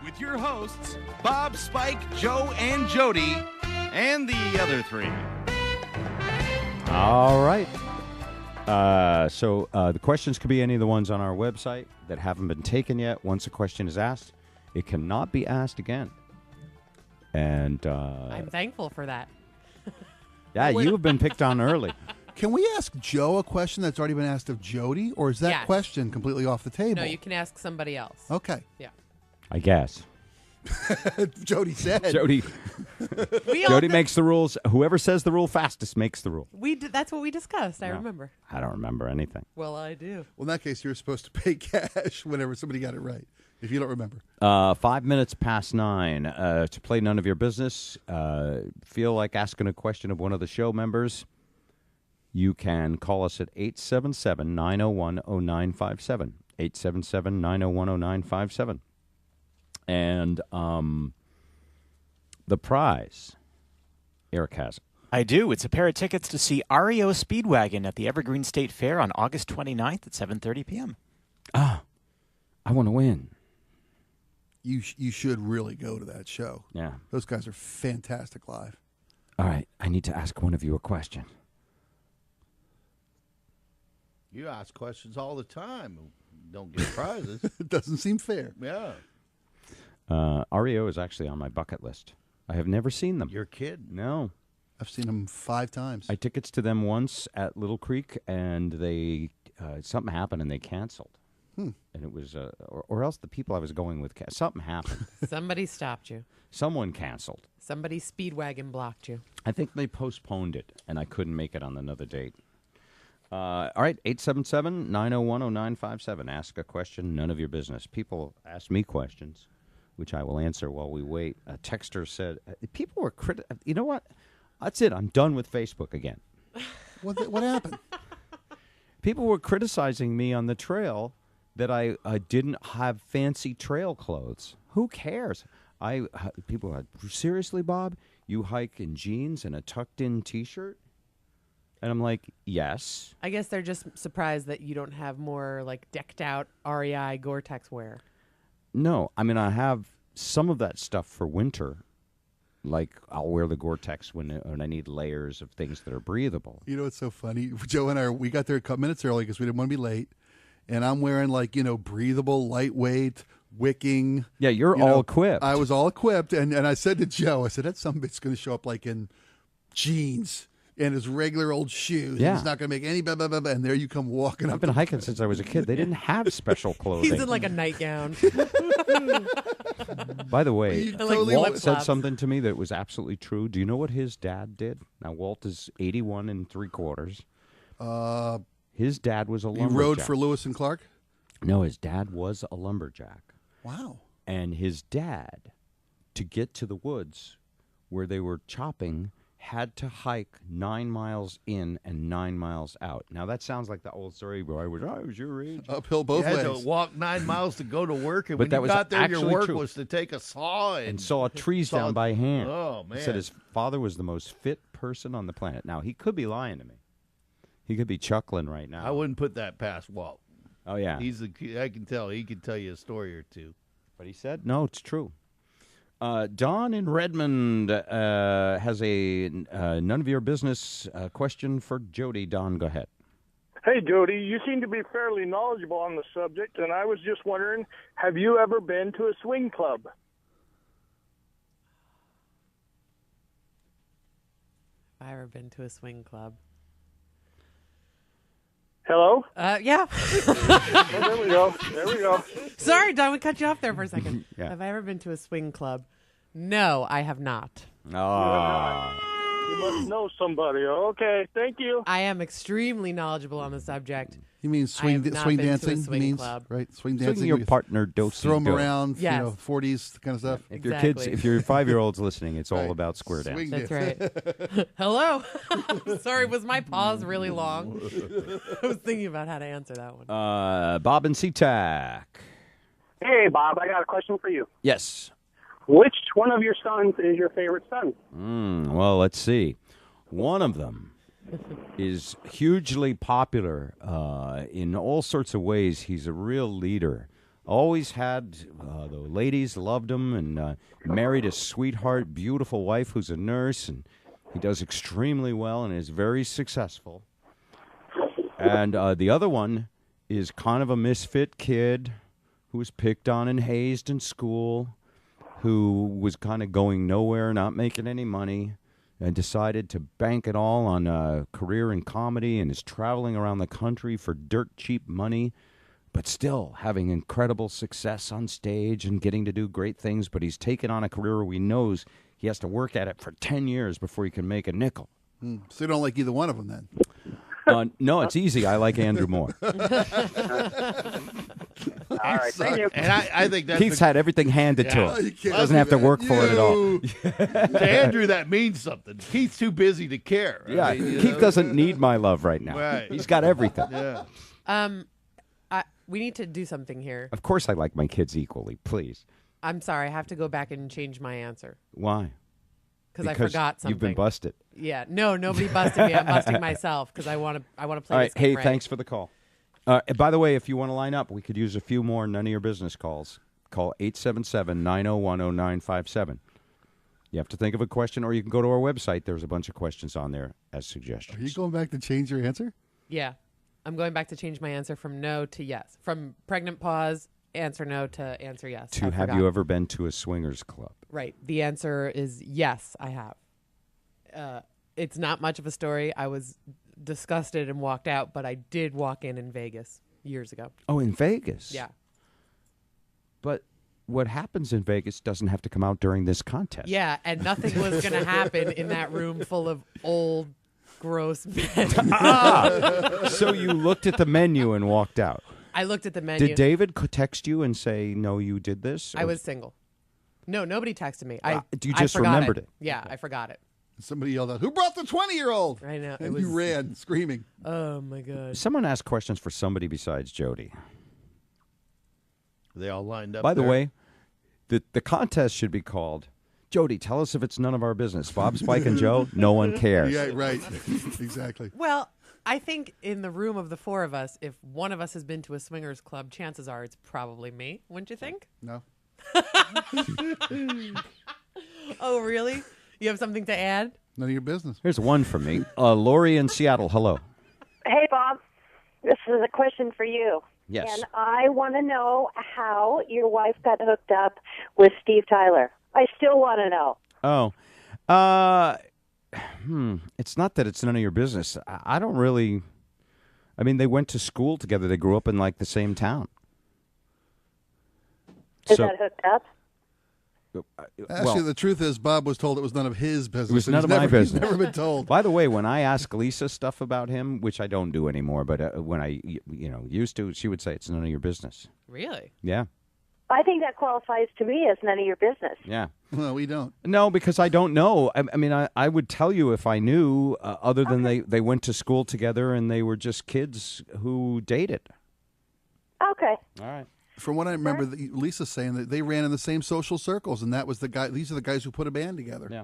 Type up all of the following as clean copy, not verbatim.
with your hosts, Bob, Spike, Joe, and Jody, and the other three. All right. So the questions could be any of the ones on our website that haven't been taken yet. Once a question is asked, it cannot be asked again. And I'm thankful for that. yeah, you have been picked on early. Can we ask Joe a question that's already been asked of Jody, or is that Yes. question completely off the table? No, you can ask somebody else. Okay. Yeah. I guess. Jody said. Jody We all Jody makes the rules. Whoever says the rule fastest makes the rule. That's what we discussed. I Yeah. remember. I don't remember anything. Well, I do. Well, in that case, you're supposed to pay cash whenever somebody got it right, if you don't remember. 5 minutes past 9. To play None of Your Business, feel like asking a question of one of the show members, you can call us at 877-901-0957. 877-901-0957. And the prize, Eric has it. I do. It's a pair of tickets to see REO Speedwagon at the Evergreen State Fair on August 29th at 7:30 p.m. I want to win. You should really go to that show. Yeah. Those guys are fantastic live. All right. I need to ask one of you a question. You ask questions all the time. Don't get prizes. It doesn't seem fair. Yeah. REO is actually on my bucket list. I have never seen them. You're kidding. No. I've seen them 5 times. I had tickets to them once at Little Creek, and they something happened, and they canceled. And it was, or else the people I was going with, something happened. Somebody stopped you. Someone canceled. Somebody Speedwagon blocked you. I think they postponed it, and I couldn't make it on another date. All right, 877-901-0957. Ask a question, none of your business. People ask me questions, which I will answer while we wait. A texter said, people were you know what? That's it. I'm done with Facebook again. What happened? People were criticizing me on the trail that I didn't have fancy trail clothes. Who cares? People are like, seriously, Bob? You hike in jeans and a tucked-in T-shirt? And I'm like, yes. I guess they're just surprised that you don't have more like decked out REI Gore-Tex wear. No, I mean, I have some of that stuff for winter. Like, I'll wear the Gore-Tex when I need layers of things that are breathable. You know what's so funny? Joe and we got there a couple minutes early because we didn't want to be late. And I'm wearing, breathable, lightweight, wicking. Yeah, you're all equipped. I was all equipped. And I said to Joe, that some bit's going to show up like in jeans and his regular old shoes. Yeah. He's not going to make any blah, blah, blah, blah. And there you come walking up. I've been hiking since I was a kid. They didn't have special clothing. He's in like a nightgown. By the way, You like totally Walt flip said flops. something to me that was absolutely true. Do you know what his dad did? Now, Walt is 81 3/4. His dad was a You lumberjack. rode for Lewis and Clark? No, his dad was a lumberjack. Wow. And his dad, to get to the woods where they were chopping, had to hike 9 miles in and 9 miles out. Now, that sounds like the old story where I was your age. Uphill both You had ways. to walk 9 miles to go to work, and But when that you was got there, your actually work true. was to take a saw And saw trees saw- down by hand. Oh, He man. said his father was the most fit person on the planet. Now, he could be lying to me. He could be chuckling right now. I wouldn't put that past Walt. Oh, yeah. I can tell. He can tell you a story or two. But he said, no, it's true. Don in Redmond has a none of your business question for Jody. Don, go ahead. Hey, Jody, you seem to be fairly knowledgeable on the subject, and I was just wondering, have you ever been to a swing club? Have I ever been to a swing club? Hello? Yeah. Oh, there we go. There we go. Sorry, Don, we cut you off there for a second. Yeah. Have I ever been to a swing club? No, I have not. Oh. You must know somebody. Okay, thank you. I am extremely knowledgeable on the subject. You mean I have not swing been to a dancing? swing he means, club. right? Swing Swing dancing. your you partner, do-si-do. throw them around, Yes. 40s kind of stuff. If your Exactly. kids, if your 5-year-old's listening, it's all Right. about square dance. Swing That's right. Hello. Sorry, was my pause really long? I was thinking about how to answer that one. Bob and SeaTac. Hey, Bob, I got a question for you. Yes. Which one of your sons is your favorite son? Well, let's see. One of them is hugely popular in all sorts of ways. He's a real leader. Always had the ladies loved him, and married a sweetheart, beautiful wife who's a nurse, and he does extremely well and is very successful. And the other one is kind of a misfit kid who was picked on and hazed in school, who was kind of going nowhere, not making any money, and decided to bank it all on a career in comedy and is traveling around the country for dirt cheap money, but still having incredible success on stage and getting to do great things. But he's taken on a career where he knows he has to work at it for 10 years before he can make a nickel. So you don't like either one of them then? No, it's easy. I like Andrew more. All right, thank you. And I think that's Keith's had everything handed to Oh, him. you can't Doesn't do have to that. work for it at all. to Andrew, that means something. Keith's too busy to care. Yeah, I mean, you Keith know? doesn't need my love right now. Right. He's got everything. Yeah. We need to do something here. Of course I like my kids equally, please. I'm sorry. I have to go back and change my answer Why? because I forgot something. You've been busted. Yeah. No, nobody busted me. I'm busting myself because I want to play All this right. game Hey, right. thanks for the call. By the way, if you want to line up, we could use a few more none of your business calls. Call 877-901-0957. You have to think of a question, or you can go to our website. There's a bunch of questions on there as suggestions. Are you going back to change your answer? Yeah. I'm going back to change my answer from no to yes. From pregnant pause, answer no to answer yes. I Have forgot. you ever been to a swingers club? Right. The answer is yes, I have. It's not much of a story. I was disgusted and walked out, but I did walk in Vegas years ago. Oh, in Vegas? Yeah. But what happens in Vegas doesn't have to come out during this contest. Yeah, and nothing was going to happen in that room full of old, gross men. So you looked at the menu and walked out. I looked at the menu. Did David text you and say, no, you did this? I Or- was single. No, nobody texted me. you I just forgot remembered it. Yeah, I forgot it. Somebody yelled out, "Who brought the 20-year-old?" I know. It And was, you ran screaming. Oh, my God. Someone asked questions for somebody besides Jody. They all lined up. By the there. way, the contest should be called, Jody, tell us if it's none of our business. Bob, Spike, and Joe, no one cares. Yeah, right. Exactly. Well, I think in the room of the four of us, if one of us has been to a swingers club, chances are it's probably me. Wouldn't you think? No. Oh, really? You have something to add? None of your business. Here's one for me. Lori in Seattle, hello. Hey, Bob. This is a question for you. Yes. And I want to know how your wife got hooked up with Steve Tyler. I still want to know. It's not that it's none of your business. I don't really. I mean, they went to school together. They grew up in like the same town. Is that hooked up? Actually, the truth is, Bob was told it was none of his business. It was and none he's of my never- business. He's never been told. By the way, when I ask Lisa stuff about him, which I don't do anymore, but when I used to, she would say it's none of your business. Really? Yeah, I think that qualifies to me as none of your business. yeah. Well, we don't. No, because I don't know. I mean, I would tell you if I knew, other than they went to school together and they were just kids who dated. Okay. All right. From what I remember, Lisa's saying that they ran in the same social circles, and that was the guy. These are the guys who put a band together. Yeah.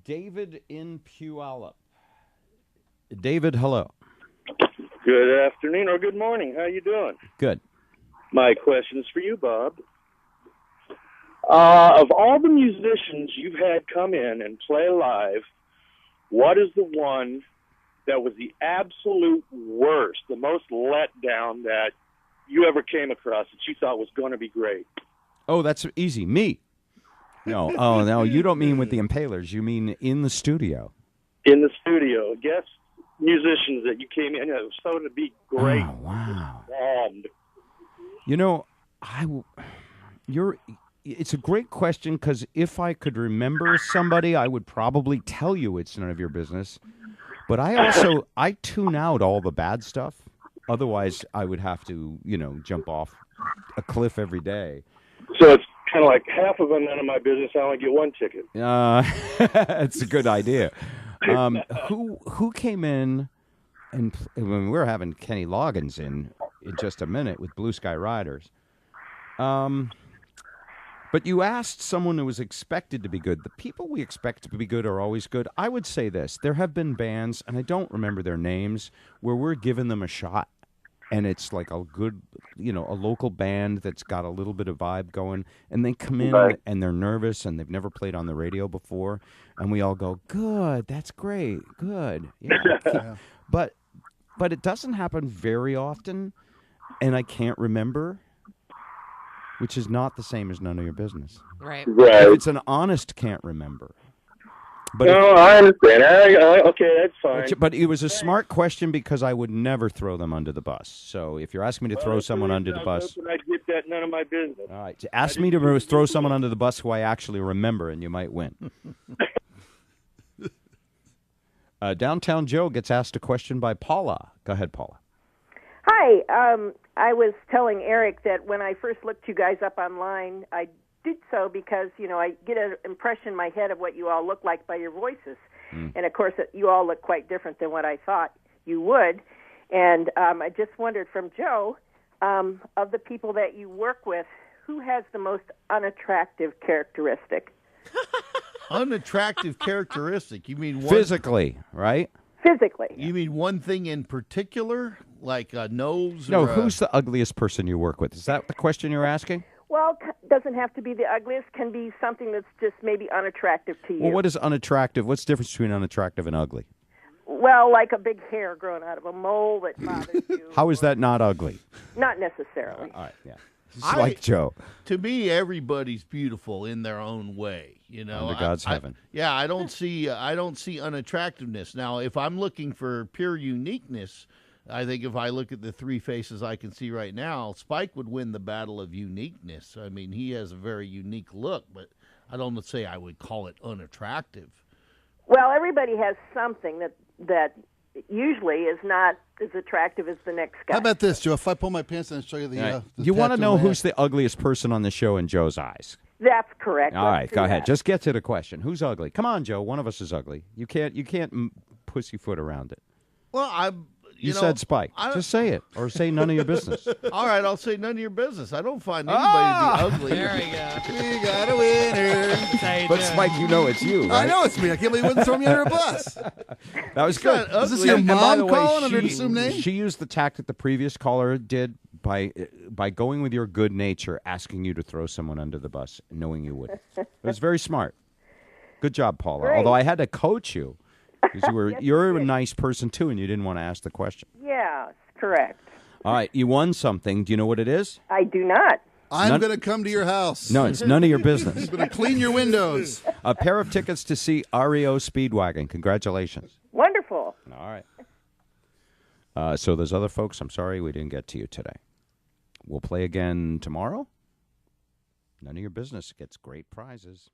David in Puyallup. David, hello. Good afternoon or good morning. How you doing? Good. My question is for you, Bob. Of all the musicians you've had come in and play live, what is the one that was the absolute worst, the most letdown that you ever came across that you thought was going to be great? Oh, that's easy. Me. No. Oh, no. You don't mean with the Impalers. You mean in the studio. In the studio, guest musicians that you came in, it was so to be great. Oh, wow. Bombed. You know, it's a great question because if I could remember somebody, I would probably tell you it's none of your business. But I tune out all the bad stuff. Otherwise, I would have to, jump off a cliff every day. So it's kind of like half of them none of my business. I only get one ticket. That's a good idea. Who came in and when we're having Kenny Loggins in just a minute with Blue Sky Riders. But you asked someone who was expected to be good. The people we expect to be good are always good. I would say this. There have been bands, and I don't remember their names, where we're giving them a shot. and it's like a good, a local band that's got a little bit of vibe going, and they come in Right. and they're nervous and they've never played on the radio before, and we all go, good, that's great, good. Yeah. But it doesn't happen very often, and I can't remember, which is not the same as none of your business. Right. Right. If it's an honest can't remember. But No, I understand. Okay, that's fine. But it was a smart question because I would never throw them under the bus. So if you're asking me to throw someone under the bus, I'd get that none of my business. all right, ask me to throw someone under the bus who I actually remember, and you might win. Downtown Joe gets asked a question by Paula. Go ahead, Paula. Hi. I was telling Eric that when I first looked you guys up online, I did so because, I get an impression in my head of what you all look like by your voices. And, of course, you all look quite different than what I thought you would. And I just wondered from Joe, of the people that you work with, who has the most unattractive characteristic? Unattractive characteristic? You mean one, Physically, right? Physically. You mean one thing in particular, like a nose? No, or who's the ugliest person you work with? Is that the question you're asking? Well, doesn't have to be the ugliest. Can be something that's just maybe unattractive to you. Well, what is unattractive? What's the difference between unattractive and ugly? Well, like a big hair growing out of a mole that bothers you. How is that not ugly? Not necessarily. All right, yeah. It's like Joe. To me, everybody's beautiful in their own way. Under God's heaven. Yeah, I don't see unattractiveness. Now, if I'm looking for pure uniqueness, I think if I look at the three faces I can see right now, Spike would win the battle of uniqueness. I mean, he has a very unique look, but I don't say I would call it unattractive. Well, everybody has something that usually is not as attractive as the next guy. How about this, Joe? If I pull my pants down and show you the, All right. the You want to tattoo know on my who's the ugliest person on the show in Joe's eyes? That's correct. All Let's right, do go ahead. that. Just get to the question. Who's ugly? Come on, Joe. One of us is ugly. You can't pussyfoot around it. Well, You said Spike. Just say it, or say none of your business. All right, I'll say none of your business. I don't find anybody to be ugly. There we go. We got a winner. But Spike, you know it's you, right? I know it's me. I can't believe you wouldn't throw me under a bus. That was good. not Is this your And by mom the way, calling under an assumed name? She used the tactic the previous caller did by going with your good nature, asking you to throw someone under the bus, knowing you wouldn't. It was very smart. Good job, Paula. Great. Although I had to coach you because you're a nice person too, and you didn't want to ask the question. Yeah, correct. All right, you won something. Do you know what it is? I do not. I'm going to come to your house. No, it's none of your business. I'm going to clean your windows. A pair of tickets to see REO Speedwagon. Congratulations. Wonderful. All right. So there's other folks. I'm sorry we didn't get to you today. We'll play again tomorrow. None of your business gets great prizes.